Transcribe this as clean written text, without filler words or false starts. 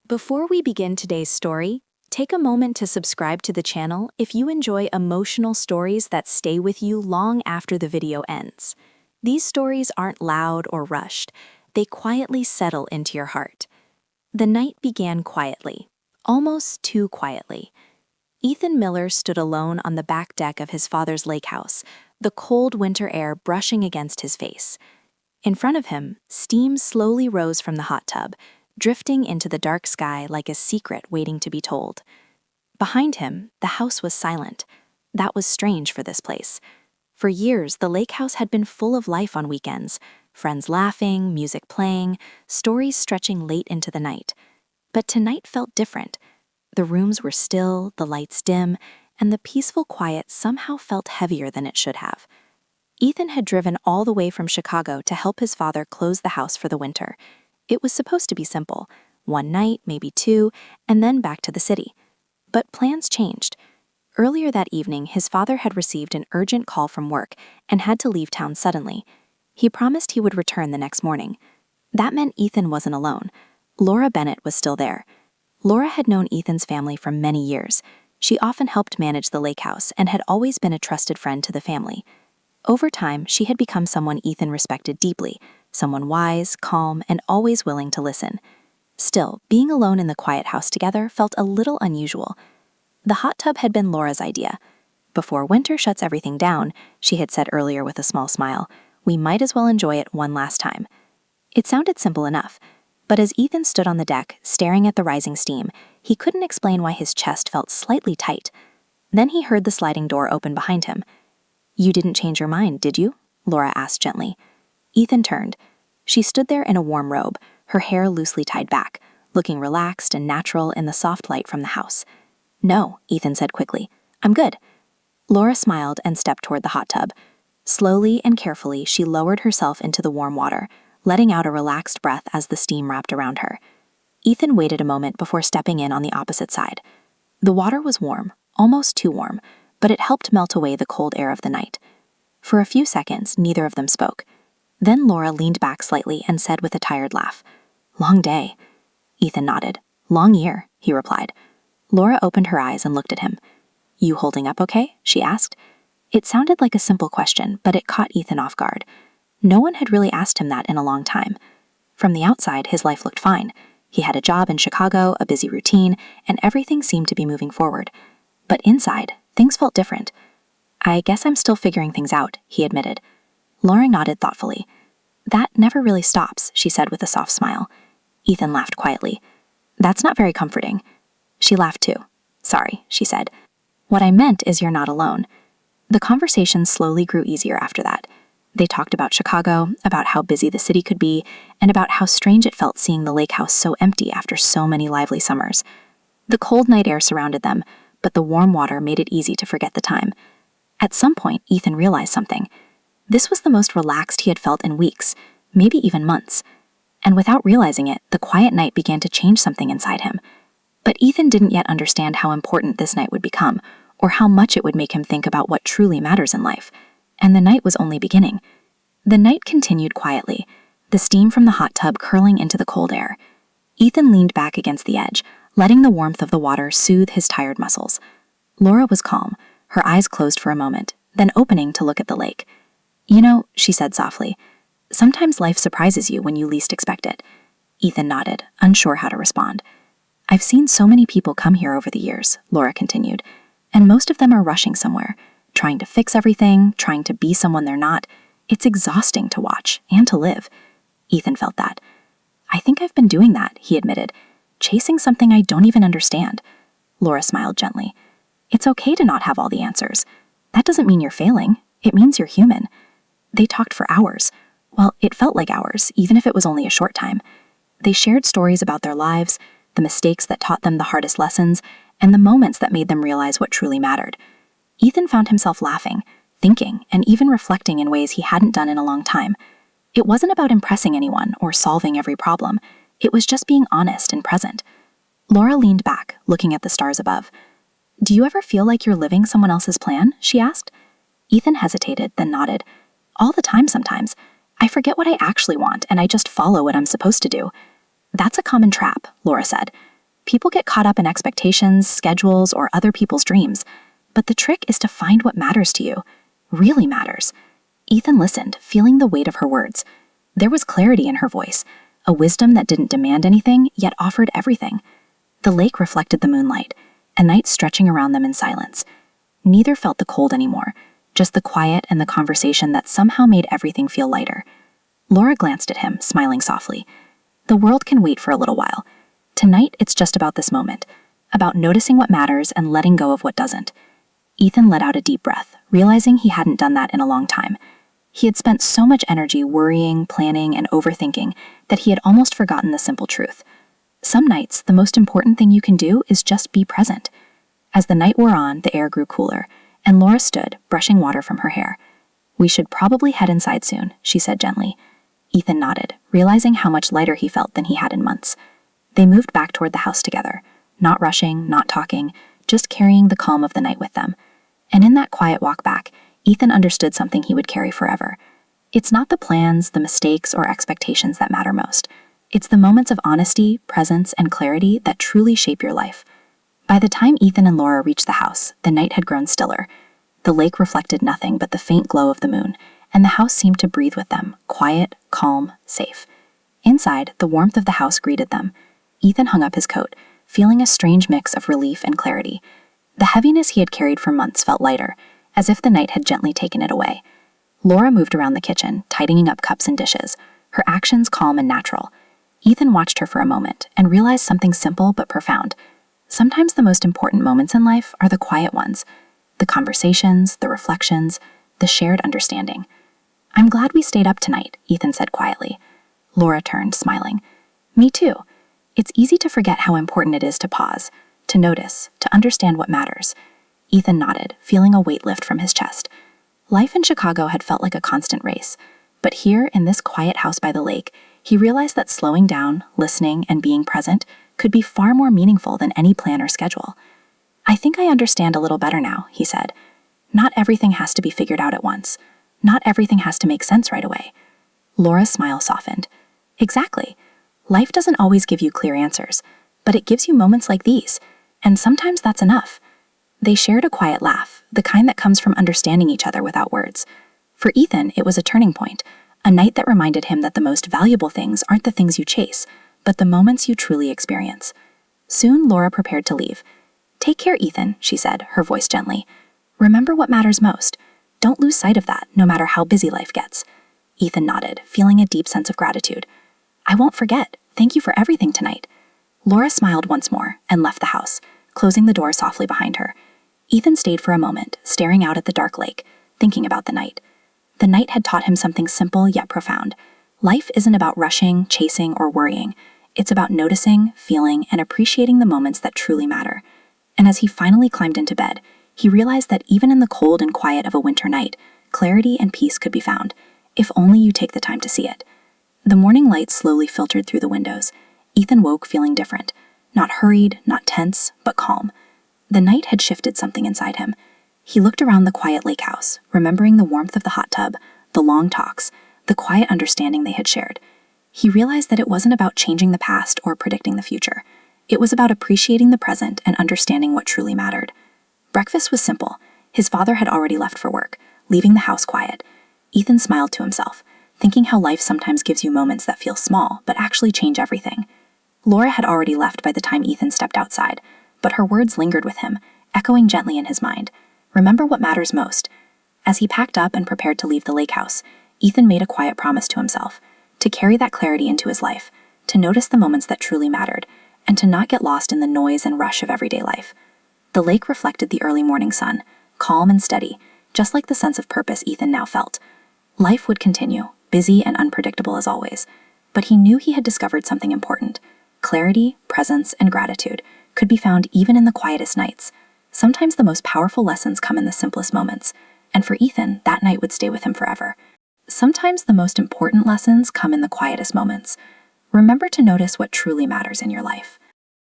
Before we begin today's story, take a moment to subscribe to the channel if you enjoy emotional stories that stay with you long after the video ends. These stories aren't loud or rushed. They quietly settle into your heart. The night began quietly, almost too quietly. Ethan Miller stood alone on the back deck of his father's lake house, the cold winter air brushing against his face. In front of him, steam slowly rose from the hot tub, drifting into the dark sky like a secret waiting to be told. Behind him, the house was silent. That was strange for this place. For years, the lake house had been full of life on weekends, friends laughing, music playing, stories stretching late into the night. But tonight felt different. The rooms were still, the lights dim, and the peaceful quiet somehow felt heavier than it should have. Ethan had driven all the way from Chicago to help his father close the house for the winter. It was supposed to be simple, one night, maybe two, and then back to the city. But plans changed. Earlier that evening, his father had received an urgent call from work and had to leave town suddenly. He promised he would return the next morning. That meant Ethan wasn't alone. Laura Bennett was still there. Laura had known Ethan's family for many years. She often helped manage the lake house and had always been a trusted friend to the family. Over time, she had become someone Ethan respected deeply, someone wise, calm, and always willing to listen. Still, being alone in the quiet house together felt a little unusual. The hot tub had been Laura's idea. Before winter shuts everything down, she had said earlier with a small smile, we might as well enjoy it one last time. It sounded simple enough, but as Ethan stood on the deck, staring at the rising steam, he couldn't explain why his chest felt slightly tight. Then he heard the sliding door open behind him. You didn't change your mind, did you? Laura asked gently. Ethan turned. She stood there in a warm robe, her hair loosely tied back, looking relaxed and natural in the soft light from the house. No, Ethan said quickly. I'm good. Laura smiled and stepped toward the hot tub. Slowly and carefully, she lowered herself into the warm water, letting out a relaxed breath as the steam wrapped around her. Ethan waited a moment before stepping in on the opposite side. The water was warm, almost too warm, but it helped melt away the cold air of the night. For a few seconds, neither of them spoke. Then Laura leaned back slightly and said with a tired laugh, Long day. Ethan nodded. Long year, he replied. Laura opened her eyes and looked at him. You holding up okay? She asked. It sounded like a simple question, but it caught Ethan off guard. No one had really asked him that in a long time. From the outside, his life looked fine. He had a job in Chicago, a busy routine, and everything seemed to be moving forward. But inside, things felt different. I guess I'm still figuring things out, he admitted. Laura nodded thoughtfully. That never really stops, she said with a soft smile. Ethan laughed quietly. That's not very comforting. She laughed too. Sorry, she said. What I meant is you're not alone. The conversation slowly grew easier after that. They talked about Chicago, about how busy the city could be, and about how strange it felt seeing the lake house so empty after so many lively summers. The cold night air surrounded them, but the warm water made it easy to forget the time. At some point, Ethan realized something. This was the most relaxed he had felt in weeks, maybe even months. And without realizing it, the quiet night began to change something inside him. But Ethan didn't yet understand how important this night would become, or how much it would make him think about what truly matters in life. And the night was only beginning. The night continued quietly, the steam from the hot tub curling into the cold air. Ethan leaned back against the edge, letting the warmth of the water soothe his tired muscles. Laura was calm, her eyes closed for a moment, then opening to look at the lake. You know, she said softly, sometimes life surprises you when you least expect it. Ethan nodded, unsure how to respond. I've seen so many people come here over the years, Laura continued, and most of them are rushing somewhere, trying to fix everything, trying to be someone they're not. It's exhausting to watch and to live. Ethan felt that. I think I've been doing that, he admitted, chasing something I don't even understand. Laura smiled gently. It's okay to not have all the answers. That doesn't mean you're failing. It means you're human. They talked for hours. Well, it felt like hours, even if it was only a short time. They shared stories about their lives, the mistakes that taught them the hardest lessons, and the moments that made them realize what truly mattered. Ethan found himself laughing, thinking, and even reflecting in ways he hadn't done in a long time. It wasn't about impressing anyone or solving every problem. It was just being honest and present. Laura leaned back, looking at the stars above. Do you ever feel like you're living someone else's plan? She asked. Ethan hesitated, then nodded. All the time sometimes. I forget what I actually want, and I just follow what I'm supposed to do. That's a common trap, Laura said. People get caught up in expectations, schedules, or other people's dreams, but the trick is to find what matters to you, really matters. Ethan listened, feeling the weight of her words. There was clarity in her voice, a wisdom that didn't demand anything, yet offered everything. The lake reflected the moonlight, a night stretching around them in silence. Neither felt the cold anymore, just the quiet and the conversation that somehow made everything feel lighter. Laura glanced at him, smiling softly. The world can wait for a little while. Tonight, it's just about this moment, about noticing what matters and letting go of what doesn't. Ethan let out a deep breath, realizing he hadn't done that in a long time. He had spent so much energy worrying, planning, and overthinking that he had almost forgotten the simple truth. Some nights, the most important thing you can do is just be present. As the night wore on, the air grew cooler, and Laura stood, brushing water from her hair. "We should probably head inside soon," she said gently. Ethan nodded, realizing how much lighter he felt than he had in months. They moved back toward the house together, not rushing, not talking, just carrying the calm of the night with them. And in that quiet walk back, Ethan understood something he would carry forever. It's not the plans, the mistakes, or expectations that matter most. It's the moments of honesty, presence, and clarity that truly shape your life. By the time Ethan and Laura reached the house, the night had grown stiller. The lake reflected nothing but the faint glow of the moon, and the house seemed to breathe with them, quiet, calm, safe. Inside, the warmth of the house greeted them. Ethan hung up his coat, feeling a strange mix of relief and clarity. The heaviness he had carried for months felt lighter, as if the night had gently taken it away. Laura moved around the kitchen, tidying up cups and dishes, her actions calm and natural. Ethan watched her for a moment and realized something simple but profound. Sometimes the most important moments in life are the quiet ones, the conversations, the reflections, the shared understanding. "I'm glad we stayed up tonight," Ethan said quietly. Laura turned, smiling. "Me too. It's easy to forget how important it is to pause, to notice, to understand what matters." Ethan nodded, feeling a weight lift from his chest. Life in Chicago had felt like a constant race, but here, in this quiet house by the lake, he realized that slowing down, listening, and being present could be far more meaningful than any plan or schedule. "I think I understand a little better now," he said. "Not everything has to be figured out at once. Not everything has to make sense right away." Laura's smile softened. "Exactly. Life doesn't always give you clear answers, but it gives you moments like these, and sometimes that's enough." They shared a quiet laugh, the kind that comes from understanding each other without words. For Ethan, it was a turning point, a night that reminded him that the most valuable things aren't the things you chase, but the moments you truly experience. Soon, Laura prepared to leave. "Take care, Ethan," she said, her voice gently. "Remember what matters most. Don't lose sight of that, no matter how busy life gets." Ethan nodded, feeling a deep sense of gratitude. "I won't forget. Thank you for everything tonight." Laura smiled once more and left the house, closing the door softly behind her. Ethan stayed for a moment, staring out at the dark lake, thinking about the night. The night had taught him something simple yet profound. Life isn't about rushing, chasing, or worrying. It's about noticing, feeling, and appreciating the moments that truly matter. And as he finally climbed into bed, he realized that even in the cold and quiet of a winter night, clarity and peace could be found, if only you take the time to see it. The morning light slowly filtered through the windows. Ethan woke feeling different, not hurried, not tense, but calm. The night had shifted something inside him. He looked around the quiet lake house, remembering the warmth of the hot tub, the long talks, the quiet understanding they had shared. He realized that it wasn't about changing the past or predicting the future. It was about appreciating the present and understanding what truly mattered. Breakfast was simple. His father had already left for work, leaving the house quiet. Ethan smiled to himself, thinking how life sometimes gives you moments that feel small but actually change everything. Laura had already left by the time Ethan stepped outside, but her words lingered with him, echoing gently in his mind. Remember what matters most. As he packed up and prepared to leave the lake house, Ethan made a quiet promise to himself, to carry that clarity into his life, to notice the moments that truly mattered, and to not get lost in the noise and rush of everyday life. The lake reflected the early morning sun, calm and steady, just like the sense of purpose Ethan now felt. Life would continue, busy and unpredictable as always, but he knew he had discovered something important. Clarity, presence, and gratitude could be found even in the quietest nights. Sometimes the most powerful lessons come in the simplest moments, and for Ethan, that night would stay with him forever. Sometimes the most important lessons come in the quietest moments. Remember to notice what truly matters in your life.